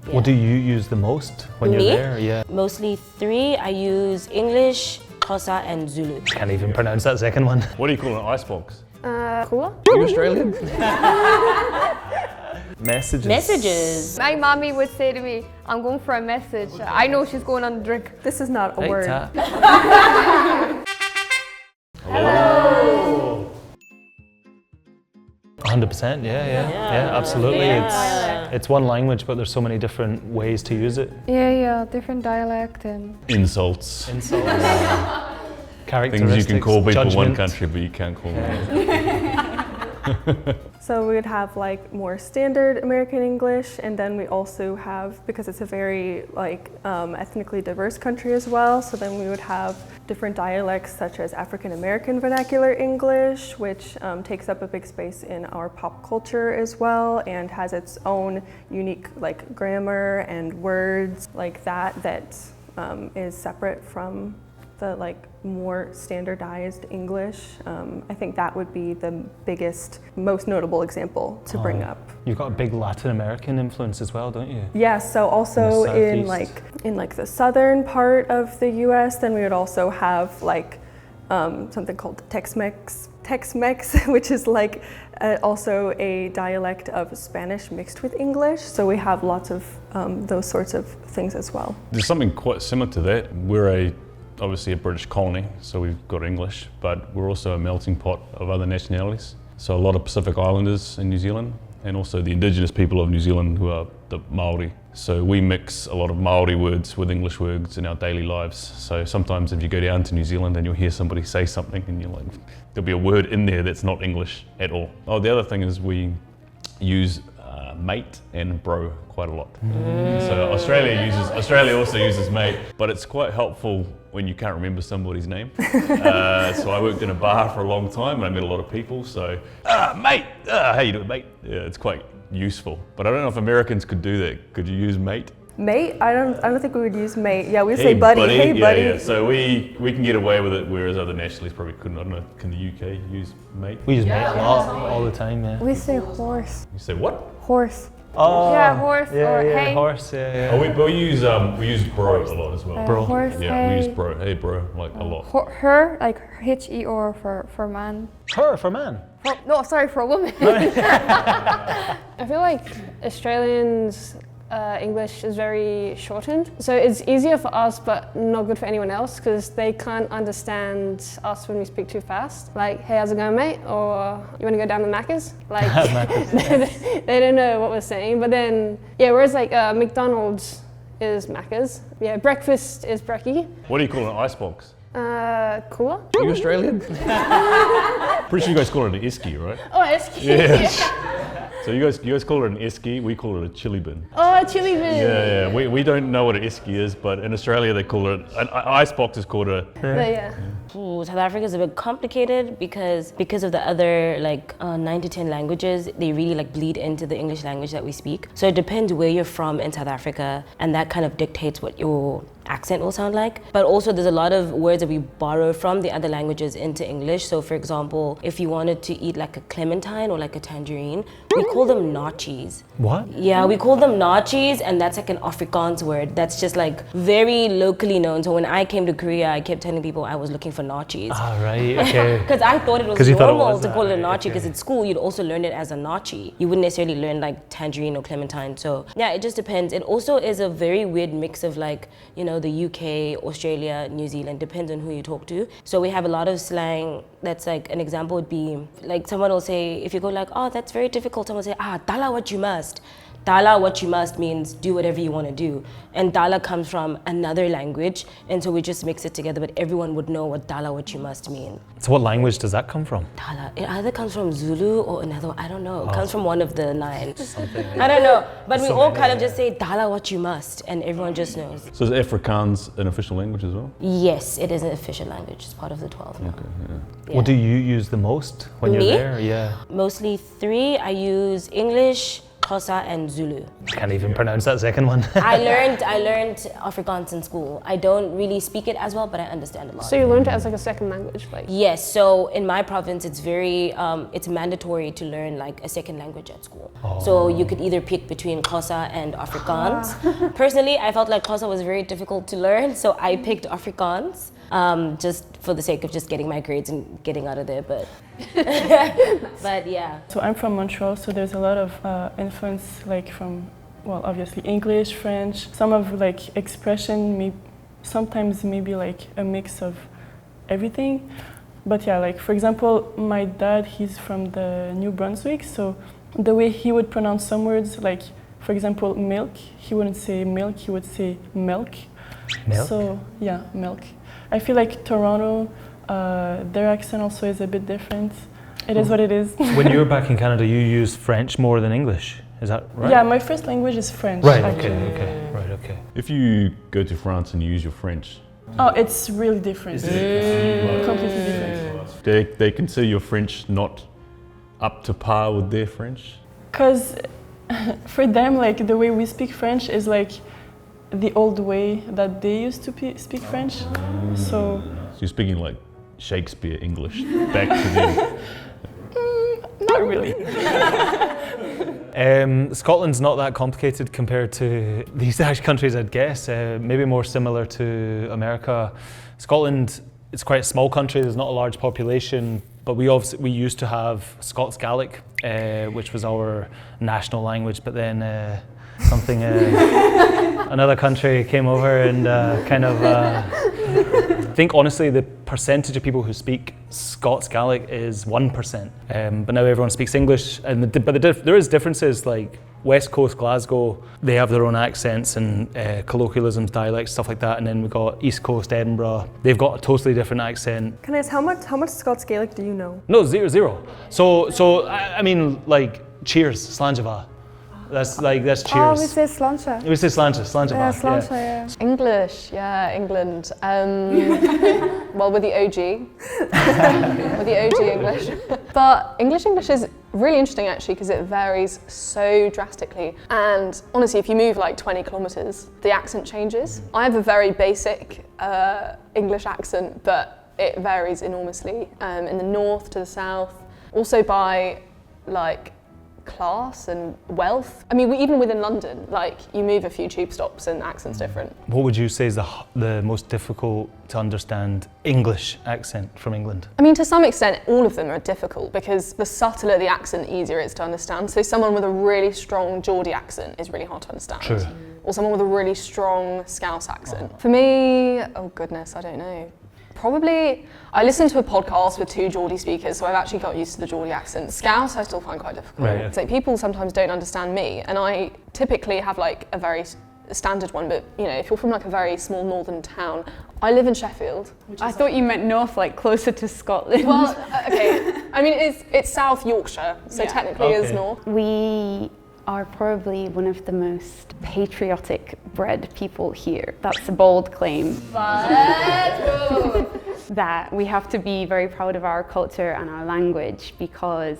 Yeah. What do you use the most when you're there? Yeah. Mostly 3. I use English, Xhosa and Zulu. Can't even pronounce that second one. What do you call an icebox? Cooler? Are you Australian? Messages. My mommy would say to me, I'm going for a message. I know she's going on a drink. This is not a Hey, word. Hello. 100%, yeah, absolutely. It's one language, but there's so many different ways to use it. Yeah, different dialect and... Insults. Characteristics, Things you can call people in one judgment. country, but you can't call them. So we would have like more standard American English, and then we also have, because it's a very ethnically diverse country as well, so then we would have different dialects such as African American vernacular English, which takes up a big space in our pop culture as well, and has its own unique grammar and words like that is separate from the more standardized English. I think that would be the biggest, most notable example to bring up. You've got a big Latin American influence as well, don't you? Yeah, so also in the southern part of the US, then we would also have something called Tex-Mex, which is also a dialect of Spanish mixed with English. So we have lots of those sorts of things as well. There's something quite similar to that. We're obviously a British colony, so we've got English, but we're also a melting pot of other nationalities. So a lot of Pacific Islanders in New Zealand, and also the indigenous people of New Zealand who are the Māori. So we mix a lot of Māori words with English words in our daily lives. So sometimes if you go down to New Zealand and you'll hear somebody say something and you're there'll be a word in there that's not English at all. Oh, the other thing is we use mate and bro quite a lot. So Australia also uses mate, but it's quite helpful when you can't remember somebody's name. So I worked in a bar for a long time and I met a lot of people, so mate, how you doing, mate? Yeah, it's quite useful, but I don't know if Americans could do that. Could you use mate? Mate? I don't think we would use mate. Yeah, we'd say buddy. Hey buddy. Yeah. So we can get away with it, whereas other nationalities probably couldn't. I don't know, can the UK use mate? We use mate a lot, all the time, yeah. We say horse. You say what? Horse. Oh, Yeah, horse or hey. Horse, yeah. Oh, we use bro a lot as well. Bro. Horse, Yeah, hey. we use bro. Hey bro, a lot. Her, H-E-R for man. Her for man. No, sorry, for a woman. I feel like Australians' English is very shortened. So it's easier for us, but not good for anyone else because they can't understand us when we speak too fast. Like, hey, how's it going, mate? Or you want to go down the Macca's? They don't know what we're saying. But then, whereas McDonald's is Macca's. Yeah, breakfast is brekkie. What do you call an icebox? Cooler? Are you Australian? Pretty sure you guys call it an esky, right? Oh, esky. Yes. So you guys call it an esky, we call it a chili bin. Oh, a chili bin. Yeah. We don't know what an esky is, but in Australia they call it, an icebox is called a... Ooh, South Africa is a bit complicated because of the other 9 to 10 languages, they really bleed into the English language that we speak. So it depends where you're from in South Africa, and that kind of dictates what your accent will sound like. But also there's a lot of words that we borrow from the other languages into English. So for example, if you wanted to eat a clementine or a tangerine, we call them naartjies. What? Yeah, we call them naartjies, and that's an Afrikaans word that's just very locally known. So when I came to Korea, I kept telling people I was looking for naartjies. Ah, right, okay. Because I thought it was you thought it normal was to call it a that, naartjie, okay. because at school you'd also learn it as a naartjie. You wouldn't necessarily learn tangerine or clementine. So yeah, it just depends. It also is a very weird mix of the UK, Australia, New Zealand, depends on who you talk to. So we have a lot of slang that's an example would be someone will say, if you go oh, that's very difficult, someone will say, tala what you must. Tala what you must means do whatever you want to do. And tala comes from another language, and so we just mix it together, but everyone would know what tala what you must mean. So what language does that come from? Tala, it either comes from Zulu or another, I don't know. It comes from one of the 9. I don't know, but we all kind of just say tala what you must, and everyone just knows. So is Afrikaans an official language as well? Yes, it is an official language. It's part of the 12 now. Okay, yeah. What do you use the most when you're there? Yeah. Mostly 3. I use English, Xhosa and Zulu. Can't even pronounce that second one. I learned Afrikaans in school. I don't really speak it as well, but I understand a lot. So you learned it as like a second language, like? Yes, so in my province, it's very, it's mandatory to learn like a second language at school. So you could either pick between Xhosa and Afrikaans. Personally, I felt like Xhosa was very difficult to learn, so I picked Afrikaans, just for the sake of just getting my grades and getting out of there, but but yeah. So I'm from Montreal, so there's a lot of influence like from, well, obviously English, French, some of like expression, sometimes maybe like a mix of everything. But yeah, like for example, my dad, he's from the New Brunswick, so the way he would pronounce some words, like for example, milk, he wouldn't say milk, he would say milk. Milk? So yeah, milk. I feel like Toronto, their accent also is a bit different. It is what it is. When you were back in Canada, you used French more than English, is that right? Yeah, my first language is French. Right, actually. okay. If you go to France and you use your French, Oh, it's really different. Completely different. they consider your French not up to par with their French? Because for them, like the way we speak French is like the old way that they used to speak French. So you're speaking like Shakespeare English back to them. not really. Scotland's not that complicated compared to these Irish countries, I'd guess. Maybe more similar to America. Scotland, it's quite a small country, there's not a large population, but we used to have Scots Gaelic, which was our national language, but then another country came over and I think honestly the percentage of people who speak Scots Gaelic is 1%, but now everyone speaks English. There is differences, like West Coast Glasgow, they have their own accents and colloquialisms, dialects, stuff like that, and then we've got East Coast Edinburgh, they've got a totally different accent. Can I ask, how much Scots Gaelic do you know? No, zero. So I mean, like, cheers, Slanjava. That's cheers. Oh, we say slancha. We say slanjava. Yeah, slancha, yeah. English, yeah, England. Well, with the OG. With the OG English. But English is really interesting actually because it varies so drastically. And honestly, if you move like 20 kilometers, the accent changes. I have a very basic English accent, but it varies enormously in the north to the south. Also by like class and wealth. I mean, even within London, like you move a few tube stops and the accent's different. What would you say is the most difficult to understand English accent from England? I mean, to some extent, all of them are difficult because the subtler the accent, easier it is to understand. So someone with a really strong Geordie accent is really hard to understand. True. Or someone with a really strong Scouse accent. For me, oh goodness, I don't know. Probably, I listened to a podcast with 2 Geordie speakers, so I've actually got used to the Geordie accent. Scouse I still find quite difficult. Right, yeah. It's like people sometimes don't understand me, and I typically have like a very standard one, but you know, if you're from like a very small northern town, I live in Sheffield. I thought you meant north, like closer to Scotland. Well, okay, I mean it's South Yorkshire, so technically it's north. We are probably one of the most patriotic bred people here. That's a bold claim. That we have to be very proud of our culture and our language because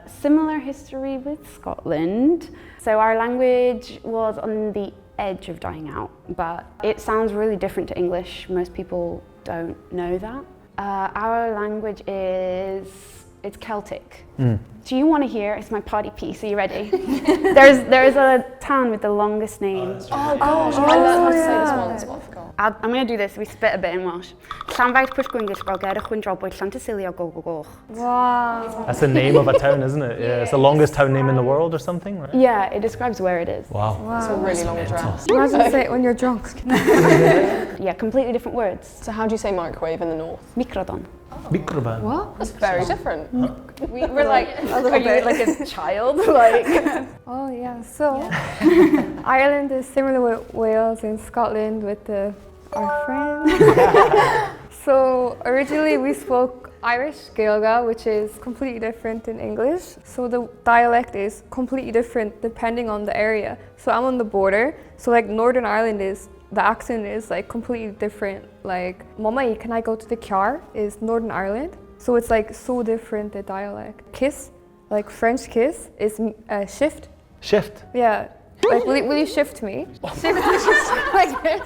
similar history with Scotland. So our language was on the edge of dying out, but it sounds really different to English. Most people don't know that. Our language it's Celtic. Do you want to hear? It's my party piece. Are you ready? There's a town with the longest name. Oh gosh, I learned how to say this once, but I forgot. I'm going to do this. We spit a bit in Welsh. Wow. That's the name of a town, isn't it? Yeah, it's the longest town name in the world or something, right? Yeah, it describes where it is. Wow. It's a really long address. Imagine say it when you're drunk. Yeah, completely different words. So how do you say microwave in the north? Microdon. Microban. What? It's very different. We're like, are you like a child? Like. Oh yeah, so Ireland is similar with Wales and Scotland with our friends. So originally we spoke Irish Gaga, which is completely different in English. So the dialect is completely different depending on the area. So I'm on the border, so like Northern Ireland the accent is like completely different. Like, Mama, can I go to the car is Northern Ireland. So it's like so different, the dialect. Kiss, like French kiss, is shift Shift. Yeah. Like, will you shift me? Shift like this.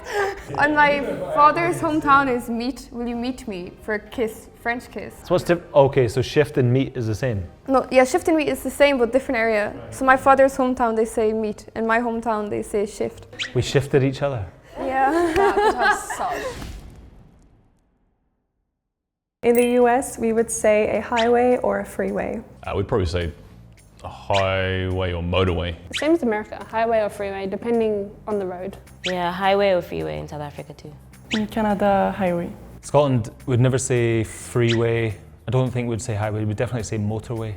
And my father's hometown is meet. Will you meet me for a kiss, French kiss? So what's okay, so shift and meet is the same. No, yeah, shift and meet is the same, but different area. So my father's hometown, they say meet. In my hometown, they say shift. We shifted each other. Yeah. That would have such. In the US, we would say a highway or a freeway. We'd probably say a highway or motorway. Same as America, highway or freeway, depending on the road. Yeah, highway or freeway in South Africa too. In Canada, highway. Scotland would never say freeway. I don't think we'd say highway. We'd definitely say motorway.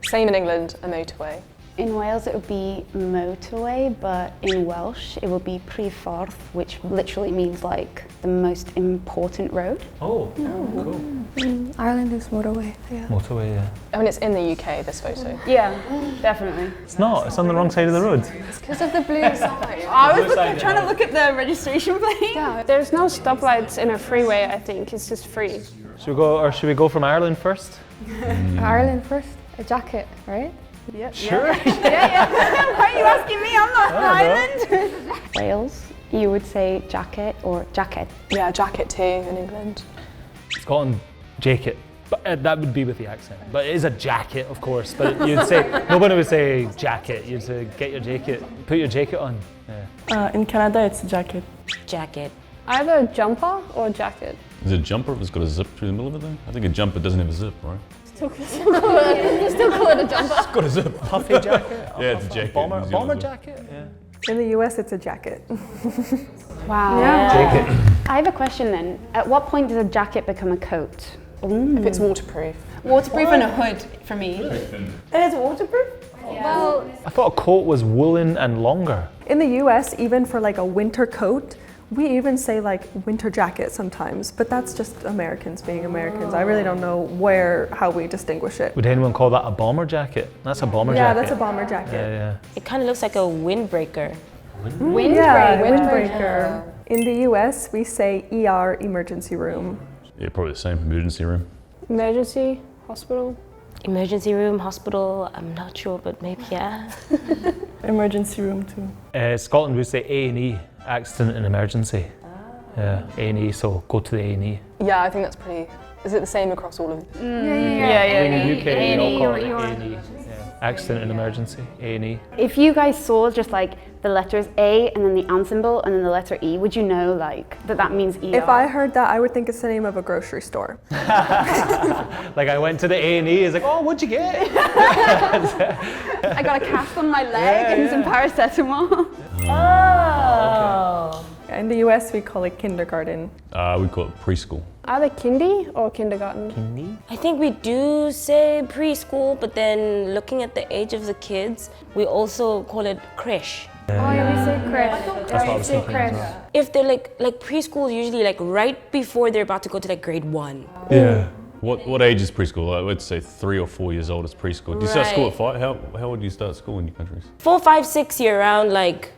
Same in England, a motorway. In Wales it would be motorway, but in Welsh it would be Prif Ffordd, which literally means like the most important road. Oh, cool. Ireland is motorway, yeah. Motorway, yeah. I mean, it's in the UK, this photo. Yeah, definitely. It's not, it's on the wrong side of the road. It's because of the blue side. I was trying to look at the registration plate. Yeah, there's no stoplights in a freeway, I think. It's just free. Should we go from Ireland first? Ireland first, a jacket, right? Yeah, Sure. yeah. Why are you asking me? I'm not from Ireland. Wales, you would say jacket or jacket. Yeah, jacket too in England. Scotland, jacket. But that would be with the accent. But it is a jacket, of course. But you'd say, nobody would say jacket. You'd say, get your jacket, put your jacket on. Yeah. In Canada, it's jacket. Jacket. Either jumper or jacket. Is it a jumper if it's got a zip through the middle of it though? I think a jumper doesn't have a zip, right? You still call it a jumper. It's got a zip. Puffy jacket? Yeah, it's a jacket. Bomber jacket? Yeah. In the US, it's a jacket. Wow. Jacket. I have a question then. At what point does a jacket become a coat? If it's waterproof. Waterproof and a hood for me. It is waterproof? Well, I thought a coat was woolen and longer. In the US, even for like a winter coat, we even say like winter jacket sometimes, but that's just Americans being Americans. I really don't know how we distinguish it. Would anyone call that a bomber jacket? That's a bomber jacket. Yeah, that's a bomber jacket. Yeah. It kind of looks like a windbreaker. Windbreaker. In the US, we say ER, emergency room. Yeah, probably the same. Emergency room. Emergency, hospital. Emergency room, hospital, I'm not sure, but maybe yeah. Emergency room too. Scotland would say A&E, accident and emergency. Yeah, A&E, so go to the A&E. Yeah, I think that's pretty. Is it the same across all of them? In the UK, we all call it or A&E. Accident and emergency, A&E. If you guys saw just like the letters A and then the and symbol and then the letter E, would you know like that means ER? If I heard that, I would think it's the name of a grocery store. Like I went to the A&E, it's like, oh, what'd you get? I got a cast on my leg and some paracetamol. Oh. In the US, we call it kindergarten. We call it preschool. Either kindy or kindergarten. I think we do say preschool, but then looking at the age of the kids, we also call it creche. oh yeah, we say creche. That's what I was thinking as well. If they're like preschool is usually like right before they're about to go to like grade 1. Yeah. What age is preschool? I would say 3 or 4 years old is preschool. Do you start school at Right. 5? How would you start school in your countries? 4, 5, 6 year round, like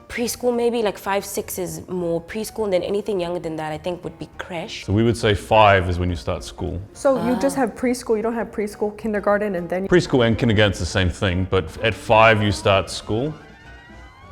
preschool maybe, like 5, 6 is more preschool, and then anything younger than that I think would be creche. So we would say 5 is when you start school. So you just have preschool, you don't have preschool, kindergarten, and then Preschool and kindergarten's the same thing, but at 5 you start school,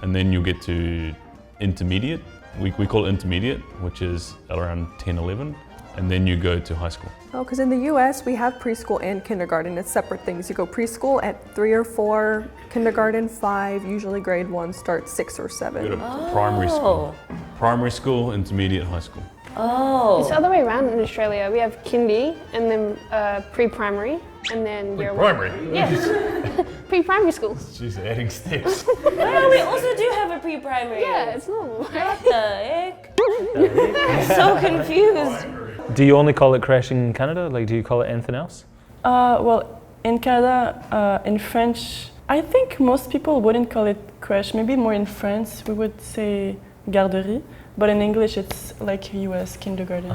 and then you get to intermediate. We call it intermediate, which is around 10, 11, and then you go to high school. Oh, because in the US, we have preschool and kindergarten. It's separate things. You go preschool at 3 or 4, kindergarten 5, usually grade 1 starts 6 or 7. You go to primary school. Primary school, intermediate, high school. Oh. It's the other way around in Australia. We have kindy and then pre-primary and then year one. Primary? Yes. Pre-primary school. She's adding steps. Oh, we also do have a pre-primary. Yeah, it's normal. What the heck? I'm so confused. Do you only call it creche in Canada? Like, do you call it anything else? Well, in Canada, in French, I think most people wouldn't call it creche. Maybe more in France, we would say garderie. But in English, it's like US kindergarten.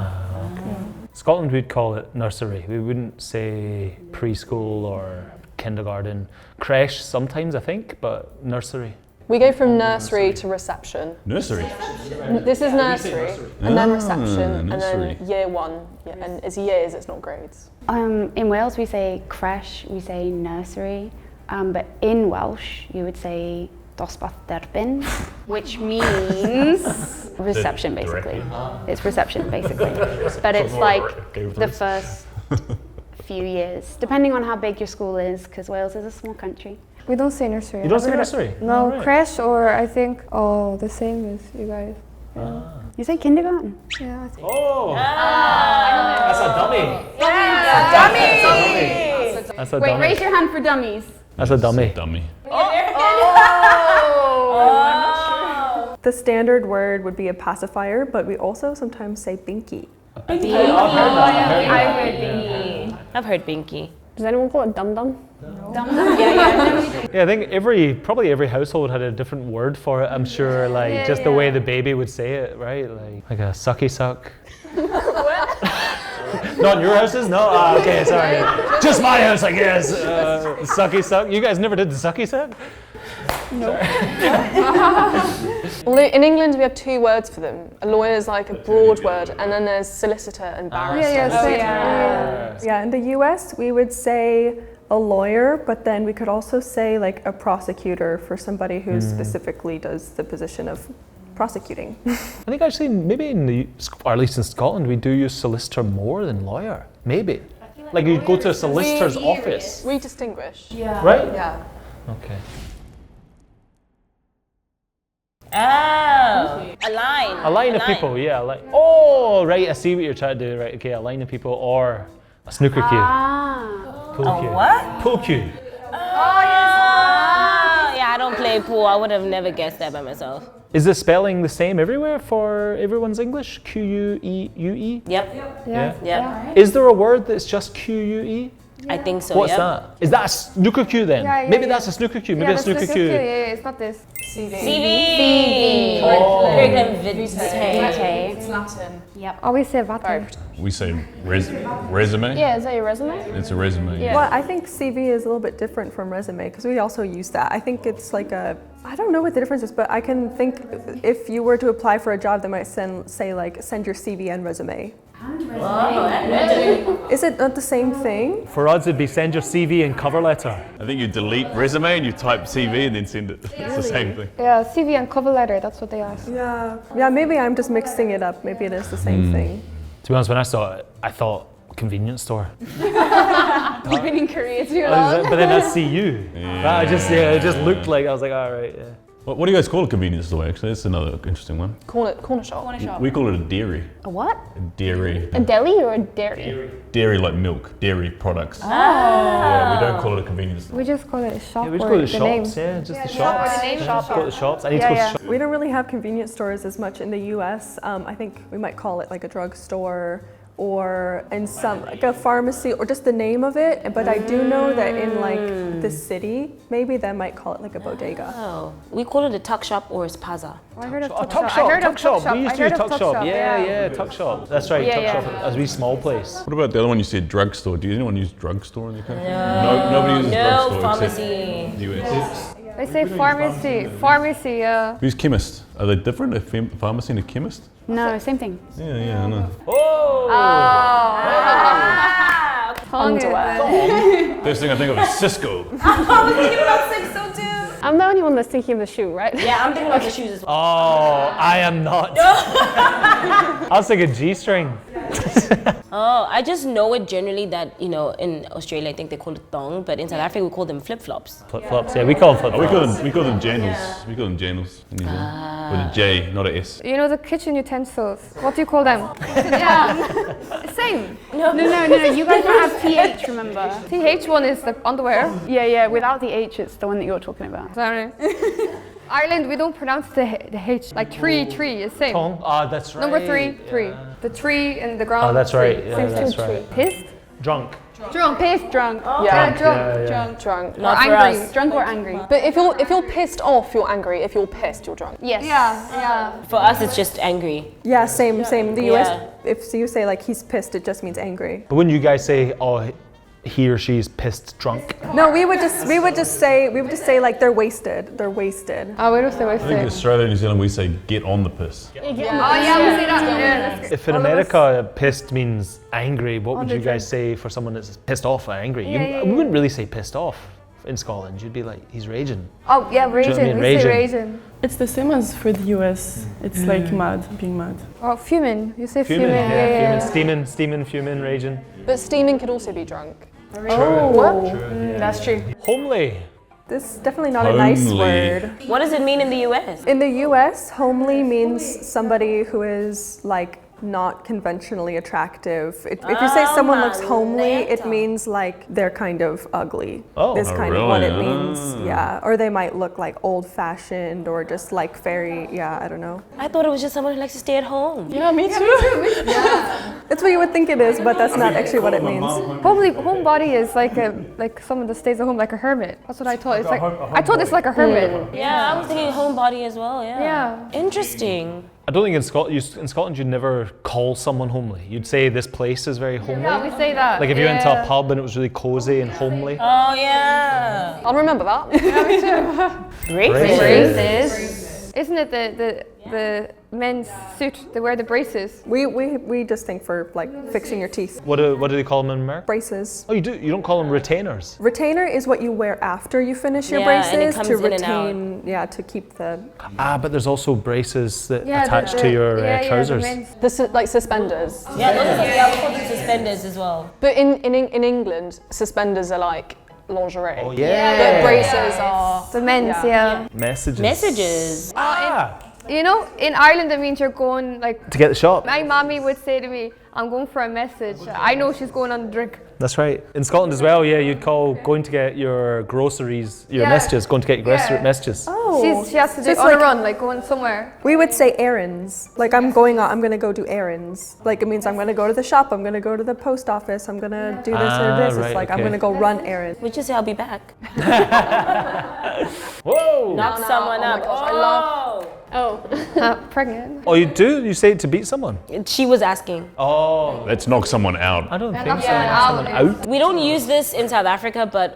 Scotland, we'd call it nursery. We wouldn't say preschool or kindergarten. Creche sometimes, I think, but nursery. We go from nursery to reception. Nursery? This is nursery, and then reception, nursery. and then year 1. Yeah, and it's years, it's not grades. In Wales, we say creche, we say nursery. But in Welsh, you would say dosbarth derbyn, which means reception, basically. It's reception, basically. But it's like the first few years, depending on how big your school is, because Wales is a small country. We don't say nursery. You don't say nursery? No, Right. creche, or I think, the same as you guys. You say kindergarten? Yeah, I think. Oh! That's a dummy! That's a Wait, dummy. raise your hand for dummies. That's a dummy. Dummy. The standard word would be a pacifier, but we also sometimes say binky. I've heard binky. Does anyone call it dum-dum? Yeah, I think probably every household had a different word for it. I'm sure, like just the way the baby would say it, right? Like a sucky suck. What? Not in your houses? No? Okay, sorry. Just my house, I guess. Sucky suck. You guys never did the sucky suck? No. Well, in England, we have two words for them. A lawyer is like a broad word, and then there's solicitor and barrister. Yeah, in the US, we would say a lawyer, but then we could also say like a prosecutor for somebody who specifically does the position of prosecuting. I think actually maybe or at least in Scotland, we do use solicitor more than lawyer. Maybe. Like you go to a solicitor's office. We distinguish. Yeah. Right? Yeah. Okay. Oh, a line. A line of people, yeah. Oh, right, I see what you're trying to do. Right, okay, a line of people or a snooker cue. Pool cue. What? Pool cue. Yeah, I don't play pool. I would have never guessed that by myself. Is the spelling the same everywhere for everyone's English? Q-U-E-U-E? Yep. Yeah. Is there a word that's just Q-U-E? I think so. What's that? Is that a snooker cue then? Maybe that's a snooker cue. Maybe a snooker cue. Yeah, it's not this. CV. Curriculum vitae. It's Latin. Yep. Always say vitae. We say resume. Yeah, is that your resume? It's a resume. Yeah. Well, I think CV is a little bit different from resume because we also use that. I think it's like I don't know what the difference is, but I can think if you were to apply for a job, they might say like, send your CV and resume. Is it not the same thing? For us, it'd be send your CV and cover letter. I think you delete resume and you type CV and then send it. It's the same thing. Yeah, CV and cover letter, that's what they ask. Yeah, maybe I'm just mixing it up. Maybe it is the same thing. To be honest, when I saw it, I thought convenience store. You've been in Korea too long. But then that's CU. Yeah. It just looked like, I was like, all right, yeah. What do you guys call a convenience store actually? That's another interesting one. Corner shop. We call it a dairy. A what? A dairy. A deli or a dairy? Dairy like milk, dairy products. Yeah, we don't call it a convenience store. We just call it a shop. Yeah, we just or go to the the shops, name. yeah, just the shops. Shop. Go to the shops. I need to go to the shops. We don't really have convenience stores as much in the US. I think we might call it like a drugstore or in some like a pharmacy or just the name of it. But I do know that in like the city, maybe they might call it like a bodega. Oh, we call it a tuck shop or a spaza. I heard of Oh, tuck shop. I heard of tuck shop. tuck We used I to heard use of tuck shop. Yeah, tuck shop. That's right, tuck shop. As a wee small place. What about the other one you said, drugstore? Do anyone use drugstore in the country? No, nobody uses drugstore pharmacy. except the US. They say pharmacy, yeah. We use chemist. Are they different? A pharmacy and a chemist? No, same thing. Yeah, I know. Underwear. First thing I think of is Cisco. I'm the only one that's thinking of the shoe, right? Yeah, I'm thinking about the shoes as well. Oh, I am not. I was thinking G-string. Oh, I just know it generally that, you know, in Australia I think they call it thong, but in South Africa we call them flip-flops. Flip-flops, yeah, we call them flip-flops. We call them jandals. We call them jandals in New Zealand. With a J, not a S. You know the kitchen utensils. What do you call them? Same. No. You guys don't have TH, remember? TH one is the underwear. Yeah, without the H, it's the one that you're talking about. Sorry. Ireland, we don't pronounce the H. Like tree, it's same. Tong? That's right. Number three. The tree in the ground. Oh, that's right. Tree. Yeah, that's right. Pissed? Drunk. Pissed, drunk. Drunk. Not or for angry. us. Drunk or angry. But if you're pissed off, you're angry. If you're pissed, you're drunk. Yes. Yeah. For us it's just angry. Yeah, same. The Yeah. US, if you say like he's pissed, it just means angry. But wouldn't you guys say, oh, he or she's pissed drunk? No, we would just say like they're wasted. They're wasted. Oh, we don't say I think in Australia and New Zealand we say get on the piss. we say that. If in America pissed means angry, what would you guys say for someone that's pissed off or angry? We wouldn't really say pissed off in Scotland, you'd be like, he's raging. Oh yeah, you know what I raging. mean? We say Raging. raging. It's the same as for the US. It's like mad, being mad. Oh, fuming. You say fuming. Fuming, steaming, fuming, raging. But steaming could also be drunk. Oh, What? that's true. Homely. This is definitely not a nice Homely. word. What does it mean in the US? In the US, homely means somebody who is like not conventionally attractive. If you say someone looks homely, it means like they're kind of ugly. Oh. Is Oh, kind of what it really? means. Yeah. Or they might look like old-fashioned or just like very, yeah, I don't know. I thought it was just someone who likes to stay at home. Yeah, me too. That's what you would think it is, but that's not actually what it means. Homebody is like someone that stays at home like a hermit. That's what I thought. It's like I thought it's like a hermit. Yeah, I was thinking homebody as well, yeah. Yeah. Interesting. I don't think in Scotland you'd never call someone homely. You'd say this place is very homely. Yeah, we say that. Like if you went to a pub and it was really cozy and homely. Oh, yeah. I'll remember that. Braces. Isn't it the men's suit? They wear the braces. We just think for like fixing your teeth. What do they call them in America? Braces. Oh, you do? You don't call them retainers? Retainer is what you wear after you finish your Yeah, and it braces comes to in and out. retain, yeah, to keep the. Ah, but there's also braces that Yeah, attach to your trousers. Like suspenders. Yeah, those are, yeah, we call them suspenders as well. But in England, suspenders are like lingerie. Oh yeah. But braces are The men's, yeah. Messages. Messages. Ah, You know, in Ireland it means you're going like. to get the shop. My mommy would say to me, "I'm going for a message." I know she's going on a drink. That's right. In Scotland as well, yeah, you'd call going to get your groceries, your Yeah. messages, going to get your Yeah. messages. Oh. She has to do it it's on a like- run, like going somewhere. We would say errands. Like I'm gonna go do errands. Like it means I'm gonna go to the shop, I'm gonna go to the post office, I'm gonna do this or this. right, It's like I'm okay. gonna go run errands. We just say I'll be back. Whoa! Knock someone oh my up. gosh, I love- Pregnant. Oh, you do? You say it to beat someone? She was asking. Oh, Let's knock someone out. I don't think so. Someone Out? We don't use this in South Africa, but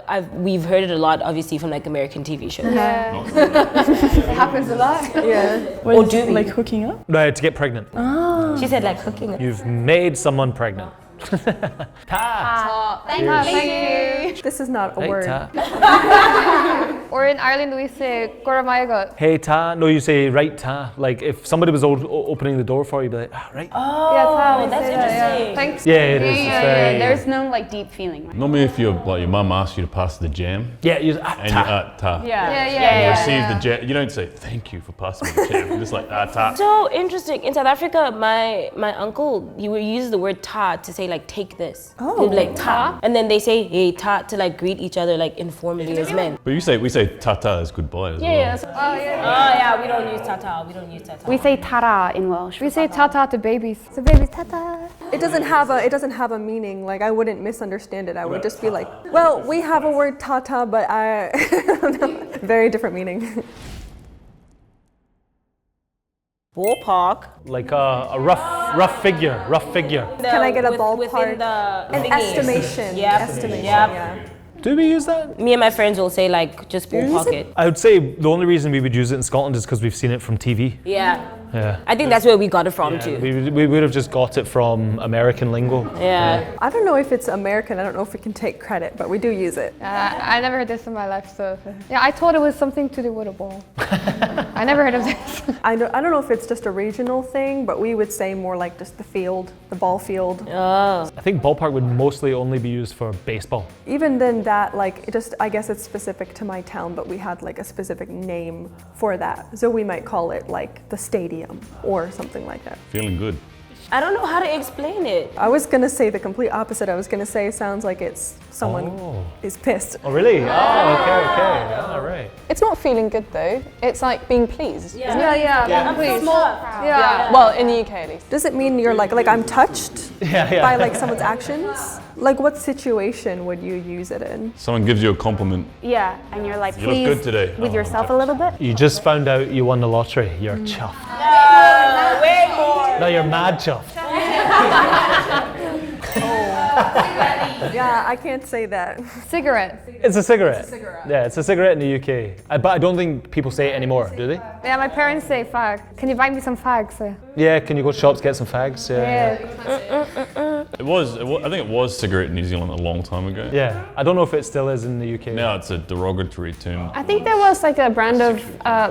we've heard it a lot, obviously, from like American TV shows. Yeah. It happens a lot. Yeah. What Or is do it, we? like hooking up? No, to get pregnant. She said like hooking up. You've made someone pregnant. Thank you. This is not a Hey, word. ta. Or in Ireland we say "Goramayagot." Hey, ta. No, you say right, ta. Like if somebody was opening the door for you, you'd be like, ah, right. Yeah, ta, we that's say that, yeah. interesting. Thanks. Yeah, it is. It's very. There's no like deep feeling. Right? Normally, if your mum asks you to pass the jam, Yeah, you ah, and you ta. ta. Yeah. Receive the jam. You don't say thank you for passing me the jam. You're just like ta. So interesting. In South Africa, my uncle, he would use the word ta to say like take this. Oh. He'd be like ta, and then they say hey ta to like greet each other like informally as men. But we say ta as goodbye as well. Oh yeah, we don't use tata. We don't use tata. We say tara in Welsh. We say "tata" to babies. So babies, "tata." It doesn't have a meaning. Like I wouldn't misunderstand it. I would just be like, well, we have a word tata, but I don't know. Very different meaning. Ballpark. Like a rough figure. Can I get a ballpark? Within the An thingy. estimation. Yep. Estimation. Yep. Yeah. Do we use that? Me and my friends will say like just ballpark it. I would say the only reason we would use it in Scotland is because we've seen it from TV. Yeah. Yeah. I think that's where we got it from too. We would have just got it from American lingo. Yeah. I don't know if it's American. I don't know if we can take credit, but we do use it. I never heard this in my life, so yeah, I thought it was something to do with a ball. I never heard of this. I don't know if it's just a regional thing, but we would say more like just the field, the ball field. Oh. I think ballpark would mostly only be used for baseball. Even then that, like, it just, I guess it's specific to my town, but we had like a specific name for that. So we might call it like the stadium or something like that. Feeling good. I don't know how to explain it. I was gonna say the complete opposite. I was gonna say it sounds like it's someone is pissed. Oh really? Oh, okay. All right. It's not feeling good though. It's like being pleased. Yeah. Yeah. Please. Yeah. Well, in the UK at least. Does it mean you're like I'm touched Yeah. by like someone's actions? Like what situation would you use it in? Someone gives you a compliment. Yeah, and you're like, You look please, good today. with Oh, yourself a little bit. You just found out you won the lottery. You're chuffed. Way more. No, you're mad chuffed. Yeah, I can't say that. Cigarette. It's a cigarette. Yeah, it's a cigarette in the UK. But I don't think people say it anymore, do they? Yeah, my parents say fag. Can you buy me some fags? Yeah, can you go to shops, get some fags? Yeah. I think it was cigarette in New Zealand a long time ago. Yeah, I don't know if it still is in the UK. Now it's a derogatory term. I think there was like a brand of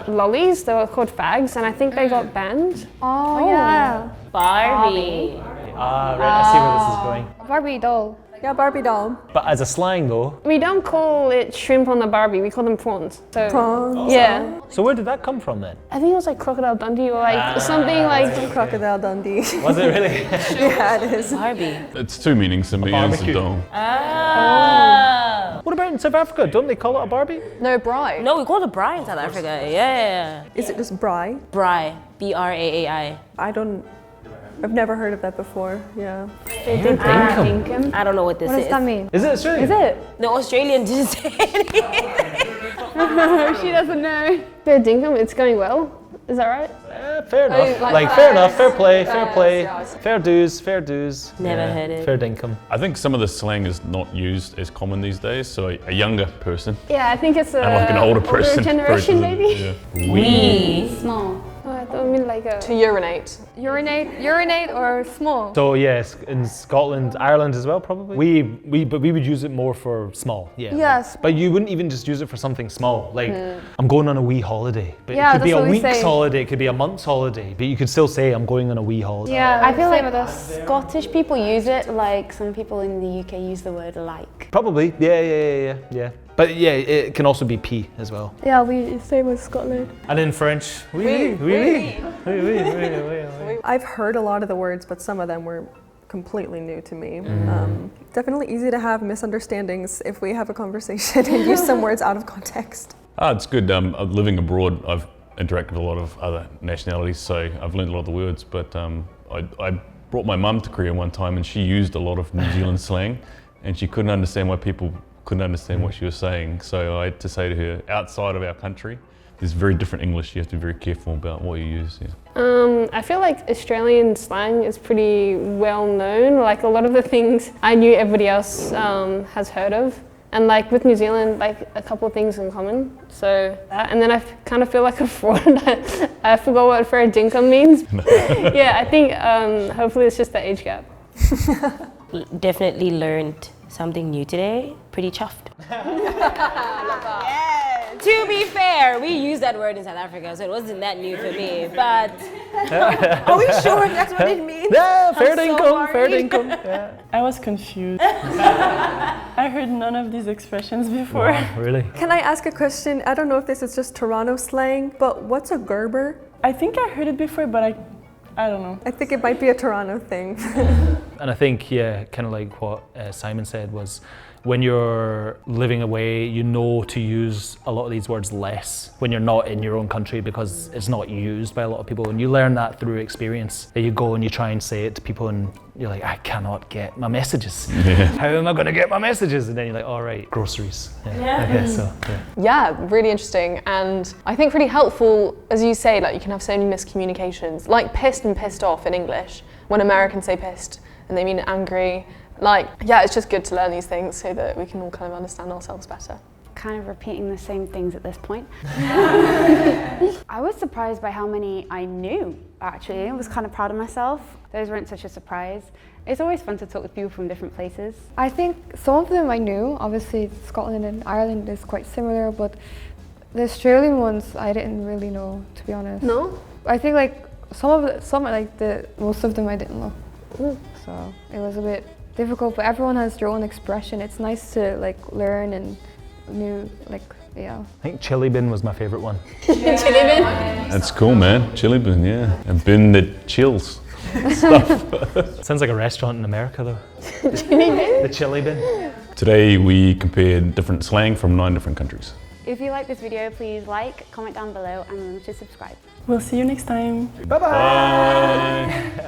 lollies that were called fags, and I think they got banned. Oh, yeah. Barbie. Ah, right, I see where this is going. Barbie doll. Yeah, Barbie doll. But as a slang though. We don't call it shrimp on the Barbie, we call them prawns. So, Prawns. yeah. So where did that come from then? I think it was like Crocodile Dundee or like something like... Crocodile Dundee. Was it really? Yeah, it is. Barbie. It's two meanings to me. It's a doll. What about in South Africa? Don't they call it a Barbie? No, bride. No, we call it Bri in South Africa. Yeah. Is it just Bri? Bri. B-R-A-A-I. I've never heard of that before, yeah. Dinkum. I don't know what this What is. does that mean? Is it Australian? Is it? The Australian didn't say anything. She doesn't know. Fair dinkum, it's going well. Is that right? Fair enough. like Fair enough, fair play, Yes. fair dues, fair dues. Never heard it. Fair dinkum. I think some of the slang is not used as common these days. So a younger person Yeah, I think it's a and like an older person. generation maybe. Yeah. We. Small. Oh, I thought it meant like a... To urinate. Urinate or small? So yes, in Scotland, Ireland as well probably. But we would use it more for small. Yeah. Yes. But you wouldn't even just use it for something small. Like I'm going on a wee holiday. But Yeah, it could be that's a what we week's say. holiday, it could be a month's holiday, but you could still say I'm going on a wee holiday. Yeah, I feel same like with us. Scottish people use it like some people in the UK use the word like. Probably. Yeah. But yeah, it can also be pee as well. Yeah, we same with Scotland. And in French, oui. I've heard a lot of the words, but some of them were completely new to me. Definitely easy to have misunderstandings if we have a conversation and use some words out of context. It's good. Living abroad, I've interacted with a lot of other nationalities, so I've learned a lot of the words. But I brought my mum to Korea one time, and she used a lot of New Zealand slang, and she couldn't understand why people couldn't understand what she was saying. So I had to say to her, outside of our country, there's very different English. You have to be very careful about what you use. Yeah. I feel like Australian slang is pretty well known. Like a lot of the things I knew everybody else has heard of. And like with New Zealand, like a couple of things in common. So, and then I kind of feel like a fraud. I forgot what fair dinkum means. Yeah, I think hopefully it's just the age gap. Definitely learned something new today. Pretty chuffed. To be fair, we use that word in South Africa, so it wasn't that new for me. But are we sure that's what it means? Yeah, fair I'm so dinkum, fair worried. dinkum. Yeah. I was confused. I heard none of these expressions before. Wow, really? Can I ask a question? I don't know if this is just Toronto slang, but what's a Gerber? I think I heard it before, but I don't know. I think it might be a Toronto thing. And I think, yeah, kind of like what Simon said was, when you're living away, you know to use a lot of these words less when you're not in your own country because it's not used by a lot of people. And you learn that through experience. That you go and you try and say it to people and you're like, I cannot get my messages. Yeah. How am I going to get my messages? And then you're like, all right, groceries. Yeah. Okay, so, yeah. Yeah, really interesting, and I think really helpful, as you say, like you can have so many miscommunications, like pissed and pissed off in English, when Americans say pissed and they mean angry. Like, yeah, it's just good to learn these things so that we can all kind of understand ourselves better. Kind of repeating the same things at this point. I was surprised by how many I knew, actually. I was kind of proud of myself. Those weren't such a surprise. It's always fun to talk with people from different places. I think some of them I knew. Obviously, Scotland and Ireland is quite similar, but the Australian ones I didn't really know, to be honest. No? I think like most of them I didn't know. So it was a bit difficult, but everyone has their own expression. It's nice to like learn and yeah. I think chili bin was my favourite one. Chili bin? That's cool, man. Chili bin, yeah. And bin that chills stuff. Sounds like a restaurant in America though. Chili bin? The chili bin. Today we compared different slang from 9 different countries. If you like this video, please like, comment down below, and remember to subscribe. We'll see you next time. Bye-bye. Bye.